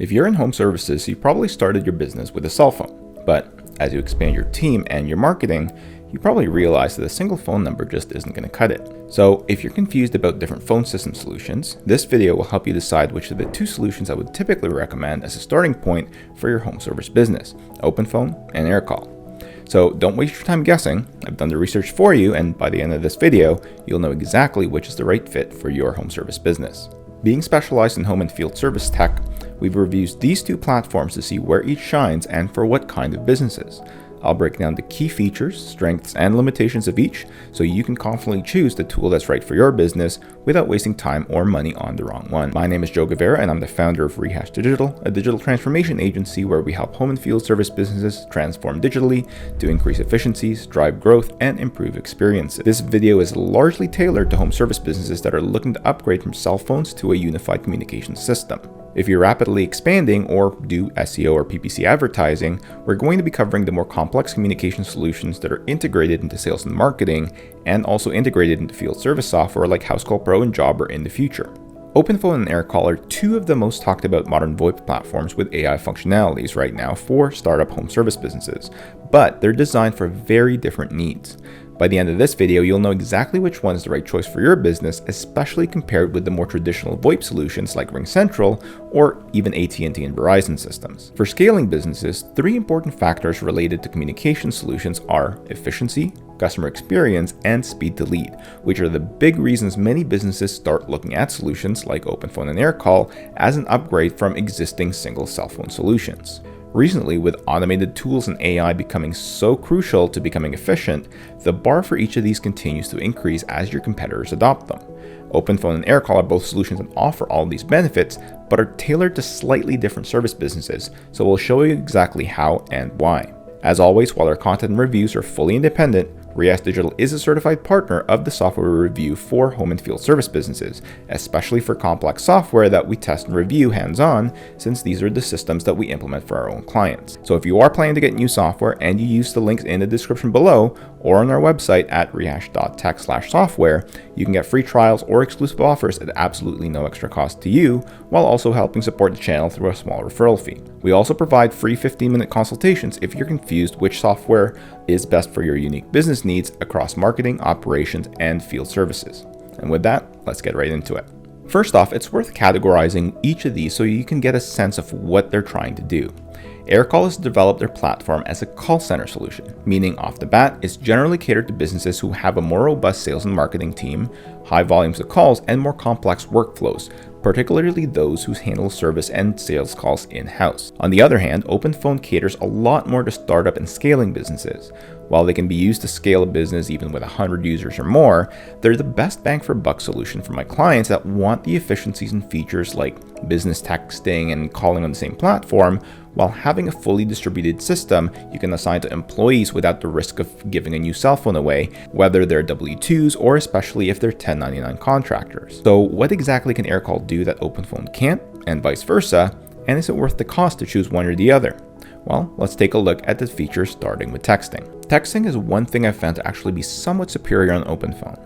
If you're in home services, you probably started your business with a cell phone, but as you expand your team and your marketing, you probably realize that a single phone number just isn't going to cut it. So if you're confused about different phone system solutions, this video will help you decide which of the two solutions I would typically recommend as a starting point for your home service business, OpenPhone and Aircall. So don't waste your time guessing. I've done the research for you, and by the end of this video, you'll know exactly which is the right fit for your home service business. Being specialized in home and field service tech, we've reviewed these two platforms to see where each shines and for what kind of businesses. I'll break down the key features, strengths, and limitations of each so you can confidently choose the tool that's right for your business without wasting time or money on the wrong one. My name is Joe Guevara, and I'm the founder of Rehash Digital, a digital transformation agency where we help home and field service businesses transform digitally to increase efficiencies, drive growth, and improve experiences. This video is largely tailored to home service businesses that are looking to upgrade from cell phones to a unified communication system. If you're rapidly expanding or do SEO or PPC advertising, we're going to be covering the more complex communication solutions that are integrated into sales and marketing and also integrated into field service software like Housecall Pro and Jobber in the future. OpenPhone and Aircall are two of the most talked about modern VoIP platforms with AI functionalities right now for startup home service businesses, but they're designed for very different needs. By the end of this video, you'll know exactly which one is the right choice for your business, especially compared with the more traditional VoIP solutions like RingCentral or even AT&T and Verizon systems. For scaling businesses, three important factors related to communication solutions are efficiency, customer experience, and speed to lead, which are the big reasons many businesses start looking at solutions like OpenPhone and Aircall as an upgrade from existing single cell phone solutions. Recently, with automated tools and AI becoming so crucial to becoming efficient, the bar for each of these continues to increase as your competitors adopt them. OpenPhone and Aircall are both solutions that offer all of these benefits, but are tailored to slightly different service businesses, so we'll show you exactly how and why. As always, while our content and reviews are fully independent, Rehash Digital is a certified partner of the software we review for home and field service businesses, especially for complex software that we test and review hands-on, since these are the systems that we implement for our own clients. So if you are planning to get new software and you use the links in the description below or on our website at rehash.tech/software, you can get free trials or exclusive offers at absolutely no extra cost to you, while also helping support the channel through a small referral fee. We also provide free 15-minute consultations if you're confused which software is best for your unique business needs across marketing, operations, and field services. And with that, let's get right into it. First off, it's worth categorizing each of these so you can get a sense of what they're trying to do. Aircall has developed their platform as a call center solution, meaning off the bat, it's generally catered to businesses who have a more robust sales and marketing team, high volumes of calls, and more complex workflows, particularly those who handle service and sales calls in-house. On the other hand, OpenPhone caters a lot more to startup and scaling businesses. While they can be used to scale a business even with 100 users or more, they're the best bang for buck solution for my clients that want the efficiencies and features like business texting and calling on the same platform, while having a fully distributed system you can assign to employees without the risk of giving a new cell phone away, whether they're W-2s or especially if they're 1099 contractors. So what exactly can Aircall do that OpenPhone can't, and vice versa, and is it worth the cost to choose one or the other? Well, let's take a look at the features starting with texting. Texting is one thing I've found to actually be somewhat superior on OpenPhone.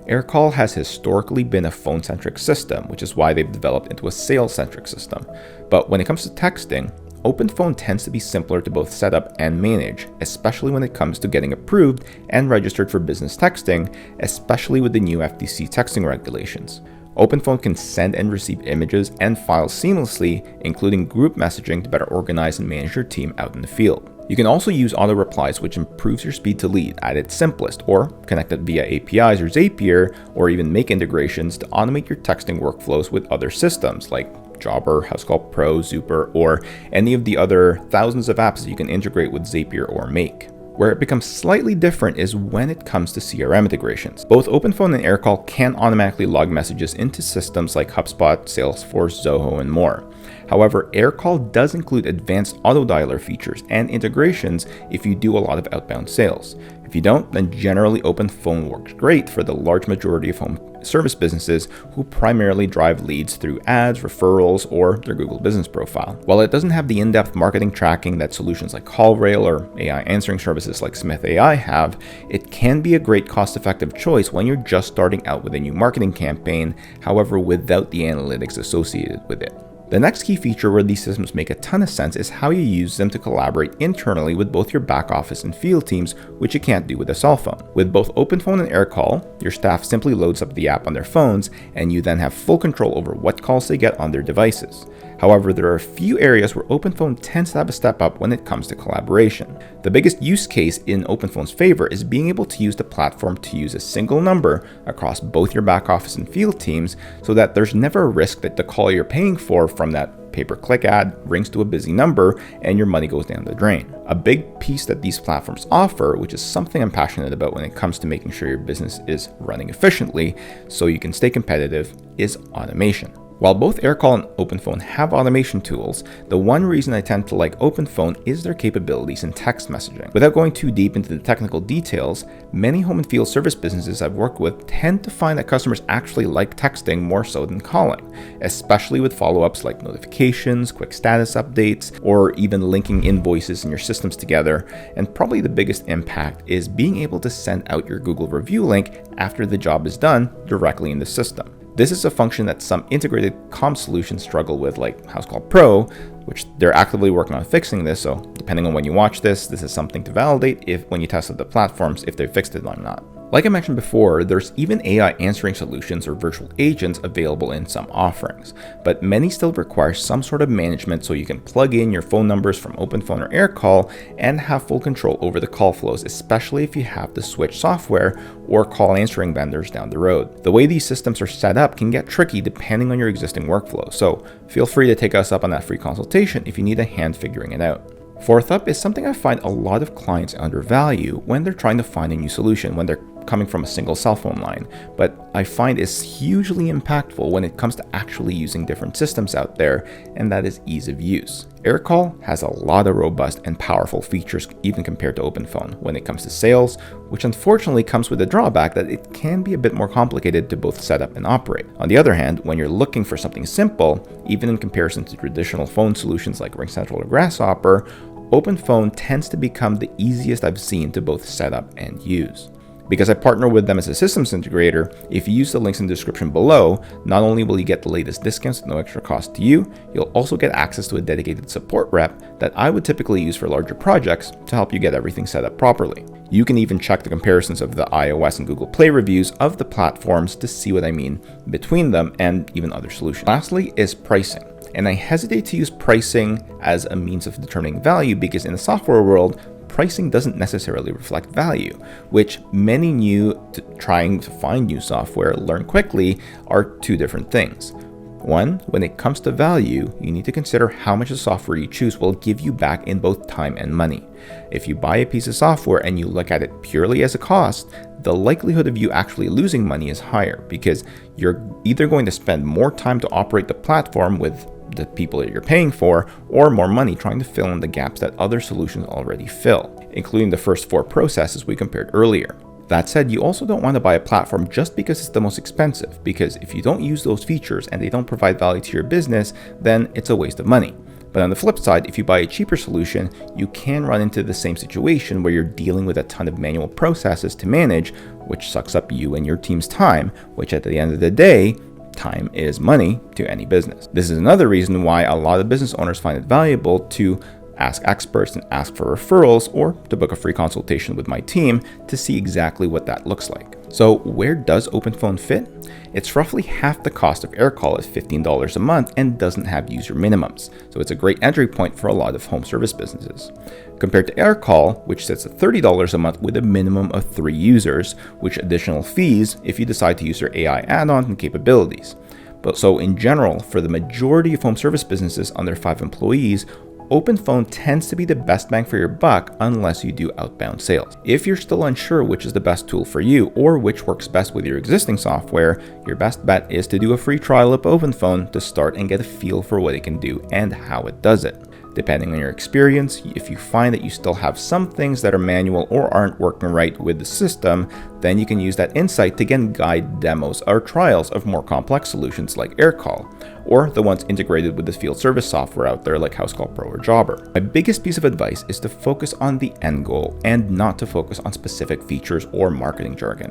Aircall has historically been a phone-centric system, which is why they've developed into a sales-centric system. But when it comes to texting, OpenPhone tends to be simpler to both set up and manage, especially when it comes to getting approved and registered for business texting, especially with the new FTC texting regulations. OpenPhone can send and receive images and files seamlessly, including group messaging to better organize and manage your team out in the field. You can also use auto replies, which improves your speed to lead at its simplest, or connect it via APIs or Zapier, or even make integrations to automate your texting workflows with other systems like Jobber, Housecall Pro, Zuper, or any of the other thousands of apps that you can integrate with Zapier or Make. Where it becomes slightly different is when it comes to CRM integrations. Both OpenPhone and Aircall can automatically log messages into systems like HubSpot, Salesforce, Zoho, and more. However, Aircall does include advanced auto dialer features and integrations if you do a lot of outbound sales. If you don't, then generally OpenPhone works great for the large majority of home service businesses who primarily drive leads through ads, referrals, or their Google business profile. While it doesn't have the in-depth marketing tracking that solutions like CallRail or AI answering services like Smith AI have, it can be a great cost-effective choice when you're just starting out with a new marketing campaign, however, without the analytics associated with it. The next key feature where these systems make a ton of sense is how you use them to collaborate internally with both your back office and field teams, which you can't do with a cell phone. With both OpenPhone and Aircall, your staff simply loads up the app on their phones, and you then have full control over what calls they get on their devices. However, there are a few areas where OpenPhone tends to have a step up when it comes to collaboration. The biggest use case in OpenPhone's favor is being able to use the platform to use a single number across both your back office and field teams, so that there's never a risk that the call you're paying for from that pay-per-click ad rings to a busy number and your money goes down the drain. A big piece that these platforms offer, which is something I'm passionate about when it comes to making sure your business is running efficiently so you can stay competitive, is automation. While both Aircall and OpenPhone have automation tools, the one reason I tend to like OpenPhone is their capabilities in text messaging. Without going too deep into the technical details, many home and field service businesses I've worked with tend to find that customers actually like texting more so than calling, especially with follow-ups like notifications, quick status updates, or even linking invoices in your systems together. And probably the biggest impact is being able to send out your Google review link after the job is done directly in the system. This is a function that some integrated comm solutions struggle with, like HouseCall Pro, which they're actively working on fixing this. So depending on when you watch this is something to validate if when you tested the platforms, if they fixed it or not. Like I mentioned before, there's even AI answering solutions or virtual agents available in some offerings, but many still require some sort of management so you can plug in your phone numbers from OpenPhone or Aircall and have full control over the call flows, especially if you have to switch software or call answering vendors down the road. The way these systems are set up can get tricky depending on your existing workflow, so feel free to take us up on that free consultation if you need a hand figuring it out. Fourth up is something I find a lot of clients undervalue when they're trying to find a new solution, when they're coming from a single cell phone line, but I find is hugely impactful when it comes to actually using different systems out there, and that is ease of use. Aircall has a lot of robust and powerful features even compared to OpenPhone when it comes to sales, which unfortunately comes with the drawback that it can be a bit more complicated to both set up and operate. On the other hand, when you're looking for something simple, even in comparison to traditional phone solutions like RingCentral or Grasshopper, OpenPhone tends to become the easiest I've seen to both set up and use. Because I partner with them as a systems integrator, if you use the links in the description below, not only will you get the latest discounts at no extra cost to you, you'll also get access to a dedicated support rep that I would typically use for larger projects to help you get everything set up properly. You can even check the comparisons of the iOS and Google Play reviews of the platforms to see what I mean between them and even other solutions. Lastly is pricing. And I hesitate to use pricing as a means of determining value because in the software world, pricing doesn't necessarily reflect value, which many trying to find new software learn quickly are two different things. One, when it comes to value, you need to consider how much the software you choose will give you back in both time and money. If you buy a piece of software and you look at it purely as a cost, the likelihood of you actually losing money is higher because you're either going to spend more time to operate the platform with the people that you're paying for, or more money trying to fill in the gaps that other solutions already fill, including the first 4 processes we compared earlier. That said, you also don't want to buy a platform just because it's the most expensive, because if you don't use those features and they don't provide value to your business, then it's a waste of money. But on the flip side, if you buy a cheaper solution, you can run into the same situation where you're dealing with a ton of manual processes to manage, which sucks up you and your team's time, which at the end of the day, time is money to any business. This is another reason why a lot of business owners find it valuable to ask experts and ask for referrals or to book a free consultation with my team to see exactly what that looks like. So where does OpenPhone fit? It's roughly half the cost of Aircall at $15 a month and doesn't have user minimums. So it's a great entry point for a lot of home service businesses. Compared to Aircall, which sits at $30 a month with a minimum of 3 users, with additional fees if you decide to use their AI add-ons and capabilities. But so in general, for the majority of home service businesses under 5 employees, OpenPhone tends to be the best bang for your buck unless you do outbound sales. If you're still unsure which is the best tool for you or which works best with your existing software, your best bet is to do a free trial of OpenPhone to start and get a feel for what it can do and how it does it. Depending on your experience, if you find that you still have some things that are manual or aren't working right with the system, then you can use that insight to again guide demos or trials of more complex solutions like Aircall. or the ones integrated with the field service software out there like Housecall Pro or Jobber. My biggest piece of advice is to focus on the end goal and not to focus on specific features or marketing jargon.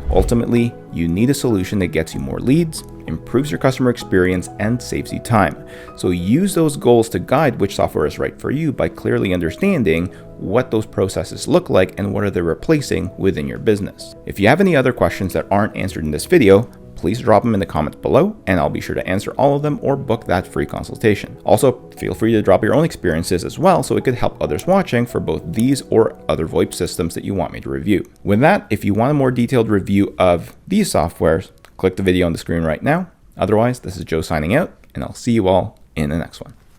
Ultimately, you need a solution that gets you more leads, improves your customer experience, and saves you time. So use those goals to guide which software is right for you by clearly understanding what those processes look like and what are they replacing within your business. If you have any other questions that aren't answered in this video, please drop them in the comments below and I'll be sure to answer all of them or book that free consultation. Also, feel free to drop your own experiences as well so it could help others watching for both these or other VoIP systems that you want me to review. With that, if you want a more detailed review of these softwares, click the video on the screen right now. Otherwise, this is Joe signing out, and I'll see you all in the next one.